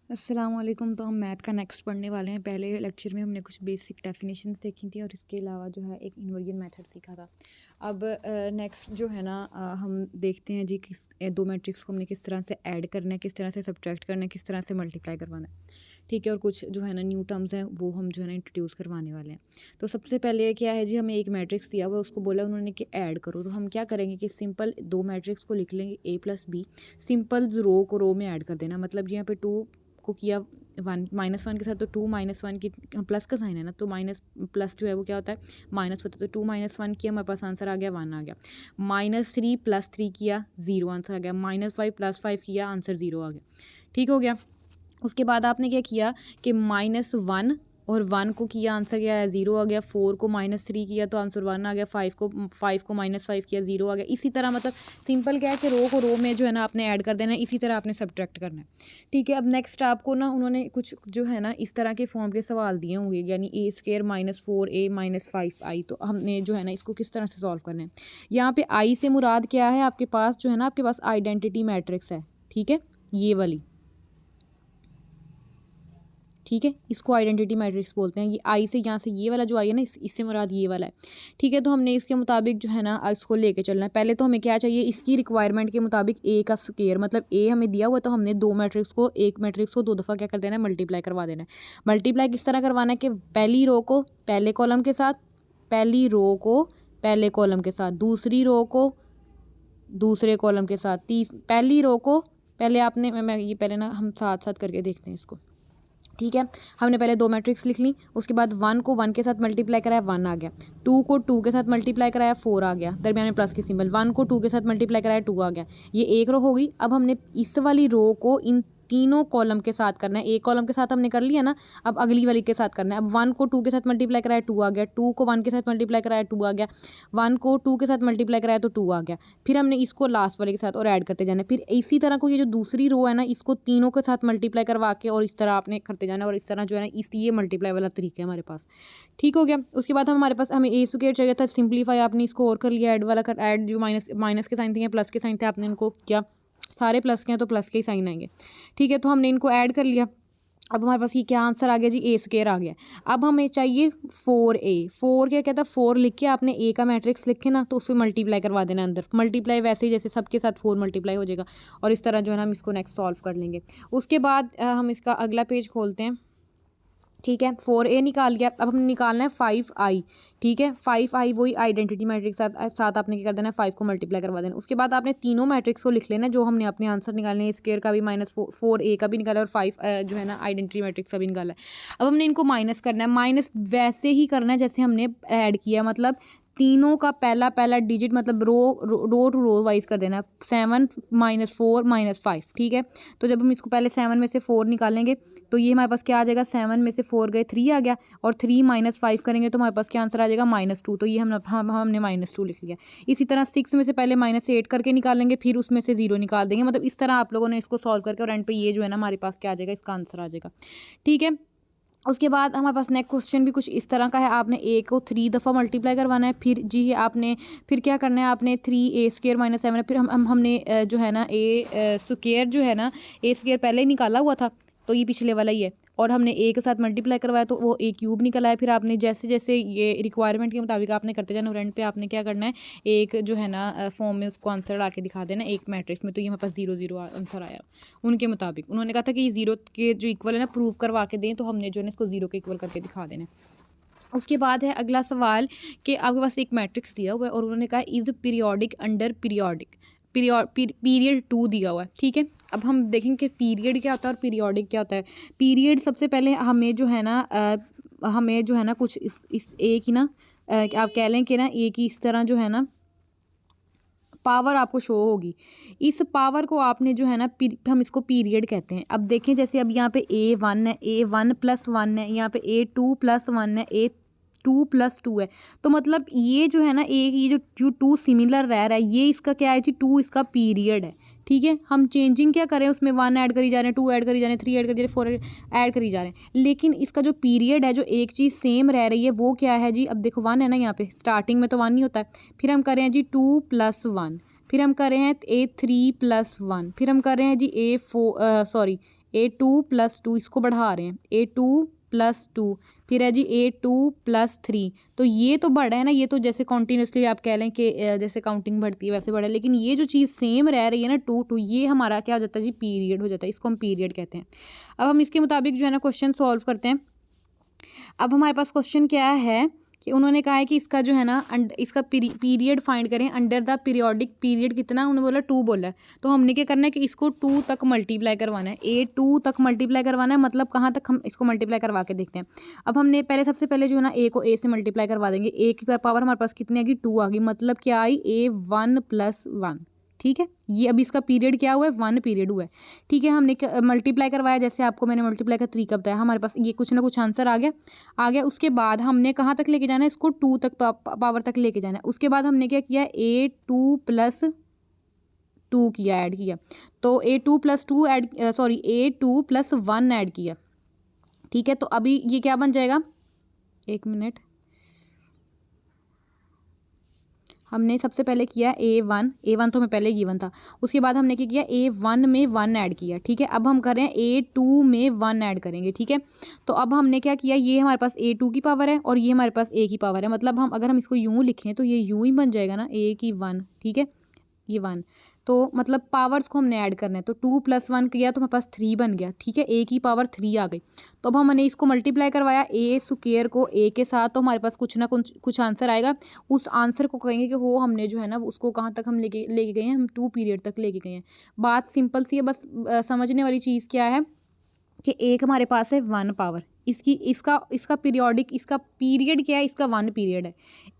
अस्सलाम वालेकुम। तो हम मैथ का नेक्स्ट पढ़ने वाले हैं। पहले लेक्चर में हमने कुछ बेसिक डेफिनेशंस देखी थी और इसके अलावा जो है एक इन्वर्जन मेथड सीखा था। अब नेक्स्ट जो है ना हम देखते हैं जी दो मैट्रिक्स को हमने किस तरह से ऐड करना है, किस तरह से सब्ट्रैक्ट करना है, किस तरह से मल्टीप्लाई करवाना है। ठीक है, और कुछ जो है ना न्यू टर्म्स हैं वो हम जो है ना इंट्रोड्यूस करवाने वाले हैं। तो सबसे पहले क्या है जी, हमें एक मैट्रिक्स दिया हुआ, उसको बोला उन्होंने कि ऐड करो। तो हम क्या करेंगे कि सिंपल दो मैट्रिक्स को लिख लेंगे A प्लस बी। सिंपल रो को रो में ऐड कर देना, मतलब जी यहाँ पे 2 को किया 1 -1 के साथ, तो 2 -1 की प्लस का साइन है ना, तो माइनस प्लस जो है वो क्या होता है माइनस होता है। तो 2 -1 किया, हमारे पास आंसर आ गया 1 आ गया। -3 + 3 किया 0 आंसर आ गया। -5 + 5 किया आंसर 0 आ गया। ठीक हो गया। उसके बाद आपने क्या किया कि -1 और 1 को किया, आंसर क्या है 0 आ गया। 4 को -3 किया तो आंसर 1 आ गया। 5 को -5 किया 0 आ गया। इसी तरह मतलब सिंपल क्या है कि रो को रो में जो है ना आपने ऐड कर देना है, इसी तरह आपने सब्ट्रैक्ट करना है। ठीक है, अब नेक्स्ट आपको ना उन्होंने कुछ जो है ना इस तरह के फॉर्म के सवाल दिए होंगे, यानी A² -4A -5I। तो हमने जो है ना इसको किस तरह से सॉल्व करना है। यहाँ पे I से मुराद क्या है, आपके पास जो है ना आपके पास आइडेंटिटी मैट्रिक्स है। ठीक है, ये वाली, ठीक है, इसको आइडेंटिटी मैट्रिक्स बोलते हैं। ये आई से यहाँ से ये वाला जो आई है ना इससे मुराद ये वाला है। ठीक है, तो हमने इसके मुताबिक जो है ना इसको लेके चलना है। पहले तो हमें क्या चाहिए, इसकी रिक्वायरमेंट के मुताबिक ए का स्क्वायर, मतलब ए हमें दिया हुआ, तो हमने दो मैट्रिक्स को एक मैट्रिक्स को दो दफ़ा क्या कर देना है, मल्टीप्लाई करवा देना है। मल्टीप्लाई किस तरह करवाना है कि पहली रो को पहले कॉलम के साथ, पहली रो को पहले कॉलम के साथ, दूसरी रो को दूसरे कॉलम के साथ, पहली रो को पहले आपने मैं ये पहले ना हम साथ साथ करके देखते हैं इसको। ठीक है, हमने पहले दो मैट्रिक्स लिख ली, उसके बाद 1 को 1 के साथ मल्टीप्लाई कराया 1 आ गया। 2 को 2 के साथ मल्टीप्लाई कराया 4 आ गया, दरमियान में प्लस की सिंबल। 1 को 2 के साथ मल्टीप्लाई कराया 2 आ गया। ये एक रो होगी। अब हमने इस वाली रो को इन तीनों कॉलम के साथ करना है। एक कॉलम के साथ हमने कर लिया ना, अब अगली वाली के साथ करना है। अब 1 को 2 के साथ मल्टीप्लाई कराया 2 आ गया। 2 को 1 के साथ मल्टीप्लाई कराया 2 आ गया। 1 को 2 के साथ मल्टीप्लाई कराया तो 2 आ गया। फिर हमने इसको लास्ट वाले के साथ और ऐड करते जाना है। फिर इसी तरह को ये जो दूसरी रो है ना, इसको तीनों के साथ मल्टीप्लाई करवा के और इस तरह आपने करते जाना, और इस तरह जो है ना ये मल्टीप्लाई वाला तरीका है हमारे पास। ठीक हो गया। उसके बाद हमारे पास हमें ए स्क्वायर चाहिए था, सिंप्लीफाई आपने इसको और कर लिया। ऐड वाला कर, ऐड जो माइनस के साइन थे या प्लस के साइन थे, आपने इनको किया, सारे प्लस के हैं तो प्लस के ही साइन आएंगे। ठीक है, तो हमने इनको ऐड कर लिया। अब हमारे पास ये क्या आंसर आ गया जी, A² आ गया। अब हमें चाहिए 4A। 4 क्या कहता है, 4 लिख के आपने A का मैट्रिक्स लिखे ना, तो उसको मल्टीप्लाई करवा देना अंदर। मल्टीप्लाई वैसे ही जैसे सबके साथ 4 मल्टीप्लाई हो जाएगा, और इस तरह जो है ना हम इसको नेक्स्ट सॉल्व कर लेंगे। उसके बाद हम इसका अगला पेज खोलते हैं। ठीक है, 4A निकाल गया। अब हमने निकालना है 5I। ठीक है, 5I वही आइडेंटिटी मैट्रिक्स साथ आपने क्या कर देना है, 5 को मल्टीप्लाई करवा देना। उसके बाद आपने तीनों मैट्रिक्स को लिख लेना जो हमने अपने आंसर निकालने हैं। स्क्वायर का भी -4A का भी निकाला, और 5 जो है ना आइडेंटिटी मैट्रिक्स का भी निकाला है। अब हमने इनको माइनस करना है। माइनस वैसे ही करना है जैसे हमने ऐड किया, मतलब तीनों का पहला पहला डिजिट, मतलब रो टू रो वाइज कर देना है। 7 -4 -5। ठीक है, तो जब हम इसको पहले 7 में से 4 निकालेंगे तो ये हमारे पास क्या आ जाएगा, 7 में से 4 गए 3 आ गया, और 3 -5 करेंगे तो हमारे पास क्या आंसर आ जाएगा -2। तो ये हमने -2 लिख लिया। इसी तरह 6 में से पहले -8 करके निकालेंगे, फिर उसमें से 0 निकाल देंगे। मतलब इस तरह आप लोगों ने इसको सॉल्व करके, और एंड पे ये जो है ना हमारे पास क्या आ जाएगा, इसका आंसर आ जाएगा। ठीक है, उसके बाद हमारे पास नेक्स्ट क्वेश्चन भी कुछ इस तरह का है। आपने A को 3 दफ़ा मल्टीप्लाई करवाना है। फिर जी आपने फिर क्या करना है, आपने 3A² -7, फिर हमने जो है ना A² जो है ना A² पहले ही निकाला हुआ था, तो ये पिछले वाला ही है, और हमने A के साथ मल्टीप्लाई करवाया तो वो A³ निकला है। फिर आपने जैसे जैसे ये रिक्वायरमेंट के मुताबिक आपने करते जाना, और एंड पे आपने क्या करना है, एक जो है ना फॉर्म में उसको आंसर ला के दिखा देना एक मैट्रिक्स में। तो ये हमारे पास 0 0 आंसर आया उनके मुताबिक। उन्होंने कहा था कि ये 0 के जो इक्वल है ना प्रूव करवा के दें, तो हमने जो है ना इसको 0 के इक्वल करके दिखा देना है। उसके बाद है अगला सवाल कि आपके पास एक मैट्रिक्स दिया हुआ है, और उन्होंने कहा is periodic under periodic, period 2 दिया हुआ है। ठीक है, अब हम देखेंगे कि पीरियड क्या होता है और पीरियोडिक क्या होता है। पीरियड सबसे पहले हमें जो है ना कुछ इस एक ही ना आप कह लें कि ना एक ही इस तरह जो है ना पावर आपको शो होगी। इस पावर को आपने जो है ना हम इसको पीरियड कहते हैं। अब देखें, जैसे अब यहाँ पे A1 है, A1 + 1 है, यहाँ पे A2 + 1 है, A2 + 2 है। तो मतलब ये जो है ना ये जो 2 सिमिलर रह रहा है, ये इसका क्या है जी, 2 इसका पीरियड है। ठीक है, हम चेंजिंग क्या करें, उसमें 1 ऐड करी जा रहे हैं, 2 ऐड करी जा रहे हैं, 3 ऐड करी जा रहे हैं, 4 ऐड करी जा रहे हैं। लेकिन इसका जो पीरियड है, जो एक चीज़ सेम रह रही है, वो क्या है जी, अब देखो 1 है ना, यहाँ पे स्टार्टिंग में तो 1 ही होता है। फिर हम कर रहे हैं जी 2 + 1, फिर हम कर रहे हैं A3 + 1, फिर हम कर रहे हैं जी A2 + 2 इसको बढ़ा रहे हैं, A2 + 2, फिर है जी A2 + 3। तो ये तो बढ़ा है ना, ये तो जैसे कॉन्टीन्यूसली आप कह लें कि जैसे काउंटिंग बढ़ती है वैसे बढ़ा है, लेकिन ये जो चीज़ सेम रह रही है ना 2 2, ये हमारा क्या हो जाता है जी, पीरियड हो जाता है, इसको हम पीरियड कहते हैं। अब हम इसके मुताबिक जो है ना क्वेश्चन सॉल्व करते हैं। अब हमारे पास क्वेश्चन क्या है कि उन्होंने कहा है कि इसका जो है ना इसका पीरियड फाइंड करें अंडर द पीरियोडिक पीरियड, कितना उन्होंने बोला 2 बोला है। तो हमने क्या करना है कि इसको 2 तक मल्टीप्लाई करवाना है, A2 तक मल्टीप्लाई करवाना है, मतलब कहाँ तक, हम इसको मल्टीप्लाई करवा के देखते हैं। अब हमने सबसे पहले जो है ना A को A से मल्टीप्लाई करवा देंगे, A की पावर हमारे पास कितनी आ गई, 2 आ गई, मतलब क्या आई, A1 + 1। ठीक है, ये अभी इसका पीरियड क्या हुआ है, 1 पीरियड हुआ है। ठीक है, हमने मल्टीप्लाई करवाया, जैसे आपको मैंने मल्टीप्लाई का तरीका बताया, हमारे पास ये कुछ ना कुछ आंसर आ गया। उसके बाद हमने कहाँ तक लेके जाना है, इसको 2 तक पावर तक लेके जाना है। उसके बाद हमने क्या किया, A2 + 2 किया, ऐड किया। तो A2 + 2 A2 + 1 ऐड किया। ठीक है, तो अभी ये क्या बन जाएगा, 1 मिनट, हमने सबसे पहले किया A1 तो हमें पहले गिवन था। उसके बाद हमने क्या किया, A1 में 1 ऐड किया। ठीक है, अब हम कर रहे हैं A2 में 1 ऐड करेंगे। ठीक है, तो अब हमने क्या किया, ये हमारे पास A2 की पावर है और ये हमारे पास A की पावर है, मतलब अगर हम इसको यूँ लिखें तो ये यूँ ही बन जाएगा ना, A की 1। ठीक है, ये 1, तो मतलब पावर्स को हमने ऐड करना है, तो 2 + 1 किया तो हमारे पास 3 बन गया। ठीक है, A की पावर 3 आ गई। तो अब हमने इसको मल्टीप्लाई करवाया A² को A के साथ, तो हमारे पास कुछ ना कुछ आंसर आएगा। उस आंसर को कहेंगे कि वो हमने जो है ना उसको कहाँ तक हम लेके गए हैं, हम 2 पीरियड तक लेके गए हैं। बात सिंपल सी है, बस समझने वाली चीज़ क्या है कि एक हमारे पास है 1 पावर, इसका पीरियोडिक, इसका पीरियड क्या है, इसका 1 पीरियड है।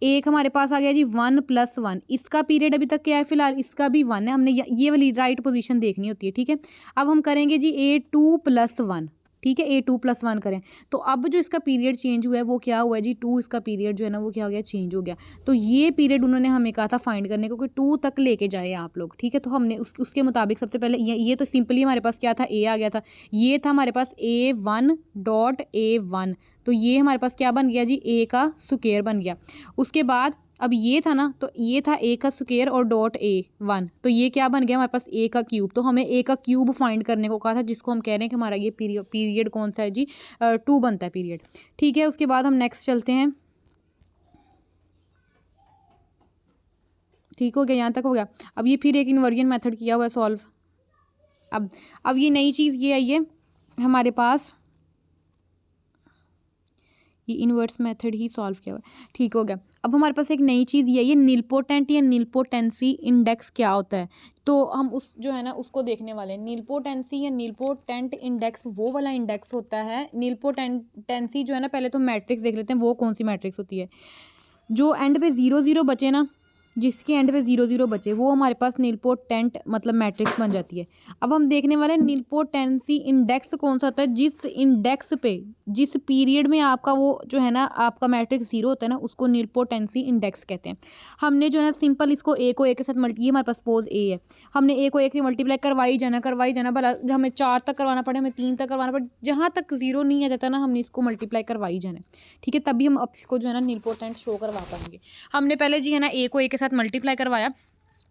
एक हमारे पास आ गया जी 1 + 1, इसका पीरियड अभी तक क्या है, फिलहाल इसका भी 1 है। हमने ये वाली राइट पोजीशन देखनी होती है। ठीक है, अब हम करेंगे जी A2 + 1। ठीक है, A2 + 1 करें, तो अब जो इसका पीरियड चेंज हुआ है वो क्या हुआ है जी, 2, इसका पीरियड जो है ना वो क्या हो गया, चेंज हो गया। तो ये पीरियड उन्होंने हमें कहा था फाइंड करने को कि 2 तक लेके जाए आप लोग। ठीक है, तो हमने उसके मुताबिक सबसे पहले ये तो सिंपली हमारे पास क्या था, A आ गया था, ये था हमारे पास A1.A1, तो ये हमारे पास क्या बन गया जी, A का स्क्वायर बन गया। उसके बाद अब ये था ना, तो ये था A का स्क्वायर और .A1, तो ये क्या बन गया हमारे पास, A का क्यूब। तो हमें A का क्यूब फाइंड करने को कहा था, जिसको हम कह रहे हैं कि हमारा ये पीरियड कौन सा है जी, 2 बनता है पीरियड। ठीक है, उसके बाद हम नेक्स्ट चलते हैं। ठीक हो गया, यहाँ तक हो गया। अब ये फिर एक इन्वर्जन मेथड किया हुआ है सॉल्व। अब ये नई चीज़ ये आई है हमारे पास, ये इन्वर्स मेथड ही सॉल्व किया हुआ है। ठीक हो गया, अब हमारे पास एक नई चीज़ ये नीलपोटेंट या नीलपोटेंसी इंडेक्स क्या होता है, तो हम उस जो है ना उसको देखने वाले हैं। नीलपोटेंसी या नीलपोटेंट इंडेक्स वो वाला इंडेक्स होता है, नीलपोटेंसी जो है ना, पहले तो मैट्रिक्स देख लेते हैं वो कौन सी मैट्रिक्स होती है, जो एंड पे 0 0 बचे ना, जिसके एंड पे 0 0 बचे वो हमारे पास नीलपोटेंट मतलब मैट्रिक्स बन जाती है। अब हम देखने वाले हैं नीलपोटेंसी इंडेक्स कौन सा होता है, जिस इंडेक्स पे, जिस पीरियड में आपका वो जो है ना आपका मैट्रिक्स 0 होता है ना, उसको नीलपोटेंसी इंडेक्स कहते हैं। हमने जो है ना सिंपल इसको A को A के साथ ये हमारे पास सपोज A है, हमने A को A से मल्टीप्लाई करवाई जाना, भला हमें 4 तक करवाना पड़े, हमें 3 तक करवाना पड़े, जहाँ तक 0 नहीं आ जाता ना हमने इसको मल्टीप्लाई करवाई जाना। ठीक है, तभी हम अब इसको जो है ना नीलपोटेंट शो करवा पाएंगे। हमने पहले जी है ना A को A के साथ मल्टीप्लाई करवाया,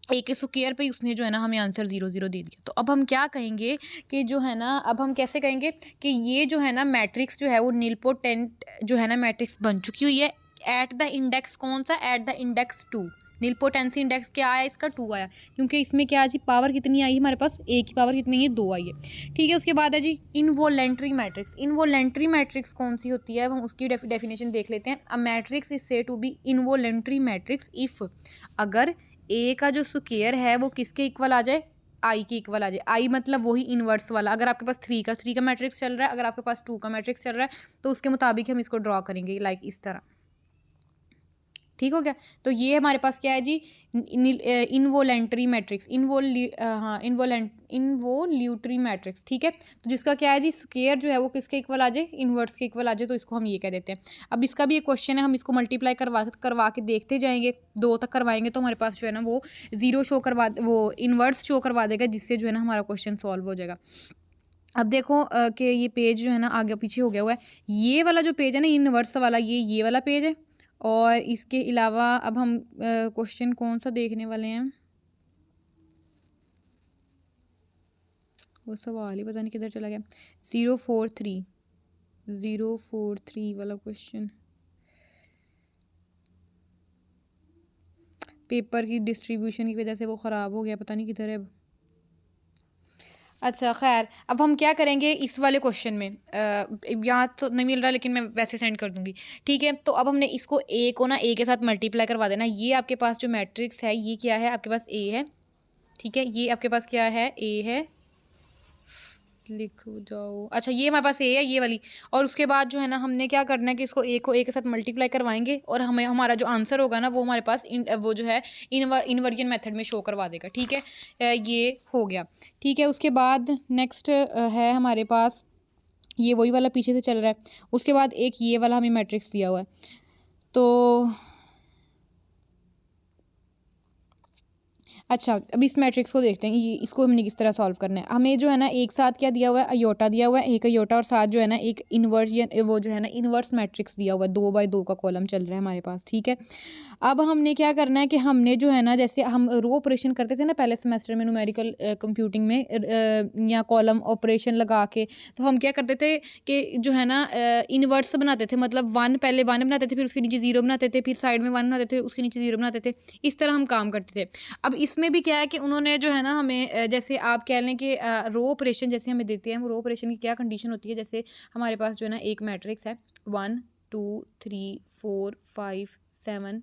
A के स्क्वायर पे उसने जो है ना हमें आंसर 0 0 दे दिया। तो अब हम क्या कहेंगे कि जो है ना, अब हम कैसे कहेंगे कि ये जो है ना मैट्रिक्स जो है वो नीलपोटेंट जो है ना मैट्रिक्स बन चुकी हुई है एट द इंडेक्स, कौन सा, एट द इंडेक्स 2। नीलपोटेंसी इंडेक्स क्या आया, इसका 2 आया, क्योंकि इसमें क्या जी पावर कितनी आई हमारे पास, A की पावर कितनी है, 2 आई है। ठीक है, उसके बाद है जी इनवोलेंट्री मैट्रिक्स। इनवोलेंट्री मैट्रिक्स कौन सी होती है, अब हम उसकी डेफिनेशन देख लेते हैं। A matrix is said to be involuntary matrix if, अगर A का जो स्क्वायर है वो किसके इक्वल आ जाए, I के इक्वल आ जाए। I मतलब वही इन्वर्स वाला, अगर आपके पास 3 का मैट्रिक्स चल रहा है, अगर आपके पास 2 का मैट्रिक्स चल रहा है, तो उसके मुताबिक हम इसको ड्रॉ करेंगे लाइक इस तरह। ठीक हो गया, तो ये हमारे पास क्या है जी, इनवोलेंट्री मैट्रिक्स, इनवोल्यूटरी मैट्रिक्स। ठीक है, तो जिसका क्या है जी स्क्वायर जो है वो किसके इक्वल आ जाए, इन्वर्स के इक्वल आ जाए, तो इसको हम ये कह देते हैं। अब इसका भी एक क्वेश्चन है, हम इसको मल्टीप्लाई करवा के देखते जाएंगे, 2 तक करवाएंगे तो हमारे पास जो है ना वो 0 शो करवा, वो इन्वर्स शो करवा देगा, जिससे जो है ना हमारा क्वेश्चन सॉल्व हो जाएगा। अब देखो कि ये पेज जो है ना आगे पीछे हो गया हुआ है, ये वाला जो पेज है ना इन्वर्स वाला, ये वाला पेज है। और इसके अलावा अब हम क्वेश्चन कौन सा देखने वाले हैं, वो सवाल ही पता नहीं किधर चला गया। 043 वाला क्वेश्चन, पेपर की डिस्ट्रीब्यूशन की वजह से वो ख़राब हो गया, पता नहीं किधर है अब। अच्छा खैर, अब हम क्या करेंगे इस वाले क्वेश्चन में, यहाँ तो नहीं मिल रहा लेकिन मैं वैसे सेंड कर दूंगी। ठीक है, तो अब हमने इसको ए को ना ए के साथ मल्टीप्लाई करवा देना। ये आपके पास जो मैट्रिक्स है ये क्या है, आपके पास ए है। ठीक है, ये आपके पास क्या है, ए है, लिख जाओ। अच्छा, ये हमारे पास ए है ये वाली, और उसके बाद जो है ना हमने क्या करना है कि इसको ए को ए के साथ मल्टीप्लाई करवाएंगे और हमें हमारा जो आंसर होगा ना वो हमारे पास वो जो है इन्वर्जन मेथड में शो करवा देगा। ठीक है, ये हो गया। ठीक है, उसके बाद नेक्स्ट है हमारे पास, ये वही वाला पीछे से चल रहा है। उसके बाद एक ये वाला हमें मैट्रिक्स दिया हुआ है। तो अच्छा, अब इस मैट्रिक्स को देखते हैं, ये इसको हमने किस तरह सॉल्व करना है। हमें जो है ना एक साथ क्या दिया हुआ है, अयोटा दिया हुआ है, एक अयोटा, और साथ जो है ना एक इन्वर्जन वो जो है ना इन्वर्स मैट्रिक्स दिया हुआ है, 2x2 का कॉलम चल रहा है हमारे पास। ठीक है, अब हमने क्या करना है कि हमने जो है ना, जैसे हम रो ऑपरेशन करते थे ना पहले सेमेस्टर में न्यूमेरिकल कंप्यूटिंग में, या कॉलम ऑपरेशन लगा के, तो हम क्या करते थे कि जो है ना इन्वर्स बनाते थे, मतलब पहले वन बनाते थे, फिर उसके नीचे जीरो बनाते थे, फिर साइड में वन बनाते थे, उसके नीचे जीरो बनाते थे। इस तरह हम काम करते थे। अब इसमें भी क्या है कि उन्होंने जो है ना हमें, जैसे आप कह लें कि रो ऑपरेशन जैसे हमें देते हैं, वो रो ऑपरेशन की क्या कंडीशन होती है, जैसे हमारे पास जो है ना एक मैट्रिक्स है 1 2 3 4 5 7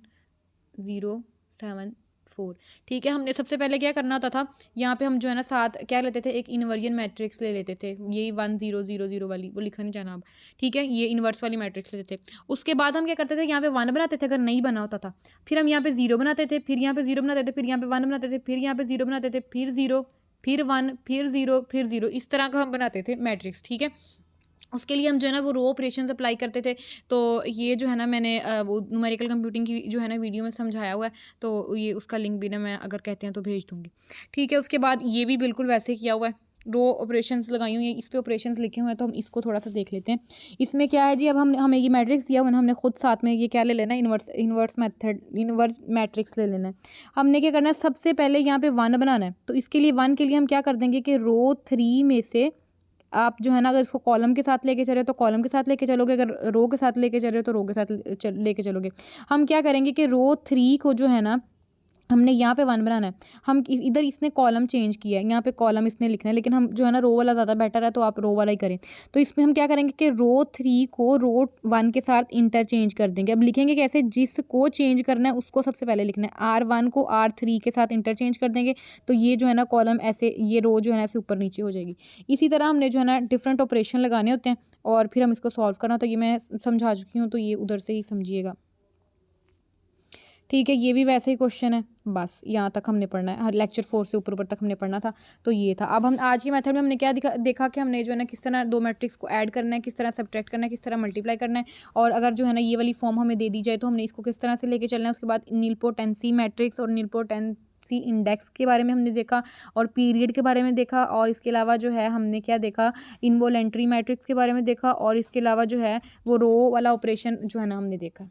0 7 4। ठीक है, हमने सबसे पहले क्या करना होता था, यहाँ पे हम जो है ना साथ क्या लेते थे, एक इन्वर्जन मैट्रिक्स ले लेते थे, यही 1 0 0 0 वाली, वो लिखा नहीं जाना अब। ठीक है, ये इन्वर्स वाली मैट्रिक्स लेते थे। उसके बाद हम क्या करते थे, यहाँ पे 1 बनाते थे अगर नहीं बना होता था, फिर हम यहाँ पे 0 बनाते थे, फिर यहाँ पे 0 बनाते थे, फिर यहाँ पे 1 बनाते थे, फिर यहाँ पे 0 बनाते थे, फिर 0, फिर 1, फिर 0, फिर 0, इस तरह का हम बनाते थे मैट्रिक्स। ठीक है, उसके लिए हम जो है ना वो रो ऑपरेशंस अप्लाई करते थे। तो ये जो है ना मैंने वो न्यूमेरिकल कंप्यूटिंग की जो है ना वीडियो में समझाया हुआ है, तो ये उसका लिंक भी ना मैं अगर कहते हैं तो भेज दूँगी। ठीक है, उसके बाद ये भी बिल्कुल वैसे ही किया हुआ है, रो ऑपरेशंस लगाई हुई हैं, इस पे ऑपरेशंस लिखे हुए हैं, तो हम इसको थोड़ा सा देख लेते हैं। इसमें क्या है जी, अब हमें ये मैट्रिक्स दिया हुआ है ना, हमने खुद साथ में ये क्या ले लेना है, इन्वर्स मैट्रिक्स ले लेना है। हमने क्या करना है, सबसे पहले यहाँ पे 1 बनाना है। तो इसके लिए 1 के लिए हम क्या कर देंगे कि रो 3 में से आप जो है ना, अगर इसको कॉलम के साथ लेके चल रहे हो तो कॉलम के साथ लेके चलोगे, अगर रो के साथ लेके चल रहे हो तो रो के साथ लेके चलोगे। हम क्या करेंगे कि रो 3 को जो है ना हमने यहाँ पे 1 बनाना है। हम इधर इसने कॉलम चेंज किया है, यहाँ पे कॉलम इसने लिखना है, लेकिन हम जो है ना रो वाला ज़्यादा बेटर है, तो आप रो वाला ही करें। तो इसमें हम क्या करेंगे कि रो 3 को रो 1 के साथ इंटरचेंज कर देंगे। अब लिखेंगे कैसे, जिसको चेंज करना है उसको सबसे पहले लिखना है, R1 को R3 के साथ इंटरचेंज कर देंगे, तो ये जो है ना कॉलम ऐसे, ये रो जो है ना ऐसे ऊपर नीचे हो जाएगी। इसी तरह हमने जो है ना डिफरेंट ऑपरेशन लगाने होते हैं और फिर हम इसको सॉल्व करना, तो ये मैं समझा चुकी हूँ, तो ये उधर से ही समझिएगा। ठीक है, ये भी वैसे ही क्वेश्चन है, बस यहाँ तक हमने पढ़ना है, हर लेक्चर 4 से ऊपर तक हमने पढ़ना था। तो ये था। अब हम आज के मेथड में हमने क्या देखा कि हमने जो है ना किस तरह 2 मैट्रिक्स को ऐड करना है, किस तरह सब्ट्रैक्ट करना है, किस तरह मल्टीप्लाई करना है, और अगर जो है ना ये वाली फॉर्म हमें दे दी जाए तो हमने इसको किस तरह से लेके चलना है। उसके बाद नीलपोटेंसी मैट्रिक्स और नीलपोटेंसी इंडेक्स के बारे में हमने देखा, और पीरियड के बारे में देखा, और इसके अलावा जो है हमने क्या देखा, इनवॉलेंट्री मैट्रिक्स के बारे में देखा, और इसके अलावा जो है वो रो वाला ऑपरेशन जो है ना हमने देखा।